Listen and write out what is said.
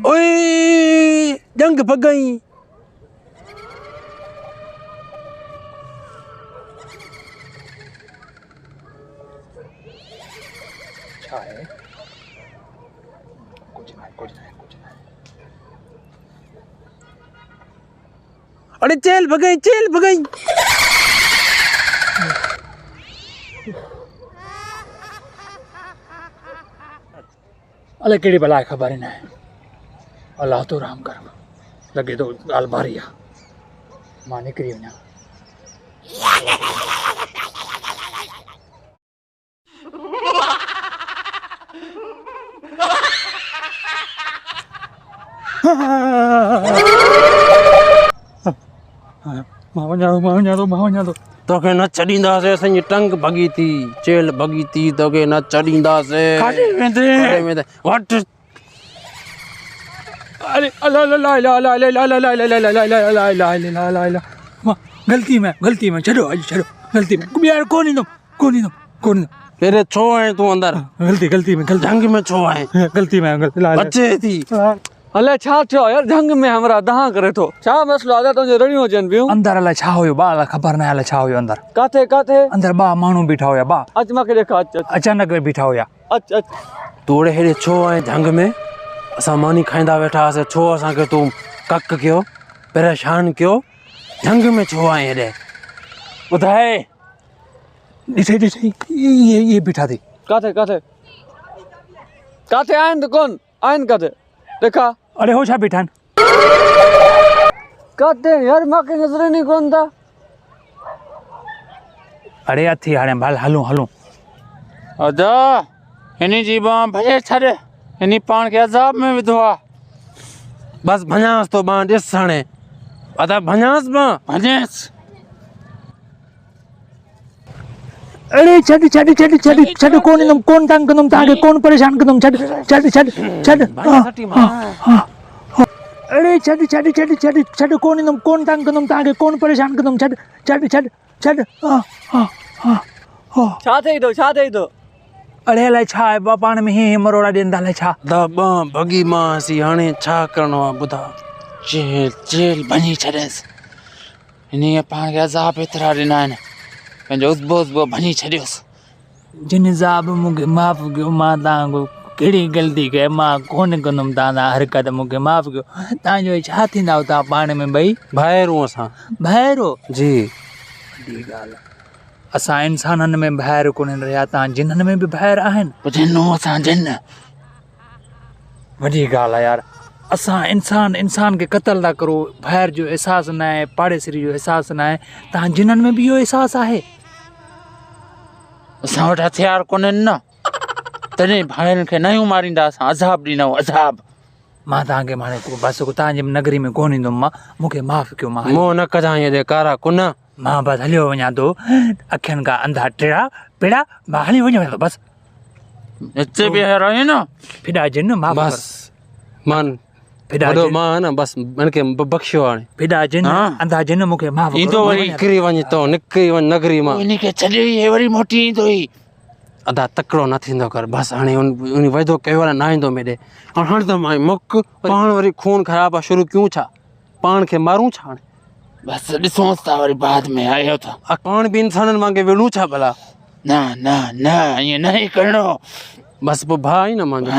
ओए जंग भग गई। अच्छा है, कुछ नहीं। अरे चल भग गई। अले केड़ी भला खबर ही नहीं। अल्लाह तो राम कर लगे तो गाल भारी आ मां निकरी वञा। मां वञा थो। तोखे न छॾींदासीं, असांजी टंग भगी थी, चेल भगी थी, तोखे न छॾींदासीं। काॾे वेंदे? वट अरे अल्लाह गलती में छो गलती में यार कोन ईंदुमि तेरे छो आए तू अंदर? गलती में जंग में छो आए? गलती में बचे थी। अले छा थियो यार जंग में हमरा दहा करे थो छा मसलो आदा तुझे रड़ियो अचन पियो अंदर अलाए छा हुयो बा खबर न अलाए छा हुयो अंदर काथे अंदर बा माण्हू बीठा हुया बा अच माके देखा अच अचानक बीठा हुया अच तोड़े हेड़े छो आए जंग में? असां मानी खाईंदा वेठा हुआसीं, छो असांखे तूं कक कयो, परेशान कयो? जंग में छो आए हेॾे ॿुधाए? ॾिठे ये बीठा थी काथे आइन तो कौन आइन काथे देखा। अरे हो छा बीठा काथे यार माके नजर नहीं कौन था। अरे अथी हाणे भल हलूं अदा हिनी जी बां भजे छॾ हिनी पाण खे अज़ाब में विधो आहे। बस भञांसि तो मां ॾिस हाणे अदा भञांसि मां भजेसि अरे छॾ कोन ईंदुमि कोन तंग कंदुमि तव्हांखे कोन परेशान कंदुमि छॾ अरे छॾ कोन ईंदुमि कोन तंग कंदुमि तव्हांखे कोन परेशान कंदुमि छॾ छा थई तो अरे अलाए छा आहे बा पाण में हीअं मरोड़ा ॾियनि था अलाए छा द भगी मां सी हाणे छा करिणो आहे ॿुधा। जेल भञी छॾियसि हिन पाण खे अज़ाब एतिरा ॾिना आहिनि पंहिंजो उज़बो भञी छॾियोसि। जिन ज़ाब मूंखे माफ़ु कयो मां तव्हांखो कहिड़ी ग़लती कई मां कोन कंदुमि तव्हां हरकत मूंखे माफ़ु कयो। तव्हांजो छा थींदा हुआ पाण में ॿई भाइरूं असां भाइरो जी वॾी ॻाल्हि आहे असां इंसाननि में ॿाहिरि कोन रहिया तव्हां जिन्हनि में बि ॿाहिरि आहिनि जिन्नो असां जिन्न वॾी ॻाल्हि आहे यार असां इंसान खे क़तल था करो ॿाहिरि जो अहसासु न आहे पाड़ेसरी जो अहसासु न आहे तव्हां जिन्हनि में बि इहो अहसासु आहे। असां वटि हथियार कोन्हनि न तॾहिं भाइरनि खे नयूं मारींदा असां अज़ाब ॾींदा अज़ाब। मां तव्हांखे हाणे बसि तव्हांजी नगरी में कोन ईंदुमि मां मूंखे माफ़ु कयो मोह न कजांइ हेॾे कारा कुन मां बसि हलियो वञा थो अखियुनि खां अंधा टेड़ा पेड़ा मां हली वञा थो बसि हिते बि रहियो न फिडा जिन मां बस मान वॾो मां न बसि हिनखे बख़्शियो हाणे फिडा जिन अंधा जिन मूंखे माफ़ु ईंदो वरी निकिरी वञ तो निकिरी वञ नगरी मां इनखे छॾे ई वरी मोटी ईंदो ई अदा तकिड़ो न थींदो कर बसि हाणे उन वाइदो कयो आहे न ईंदो मेॾे हाणे त मां मुक पाण वरी खून ख़राब आहे शुरू कयूं छा पाण खे मारूं छा हाणे बसि ॾिसोसि था वरी बाद में आयो था पाण बि इंसाननि वांगुरु विढ़ूं छा भला न ईअं न ई करिणो बसि पोइ भाउ ई न मुंहिंजो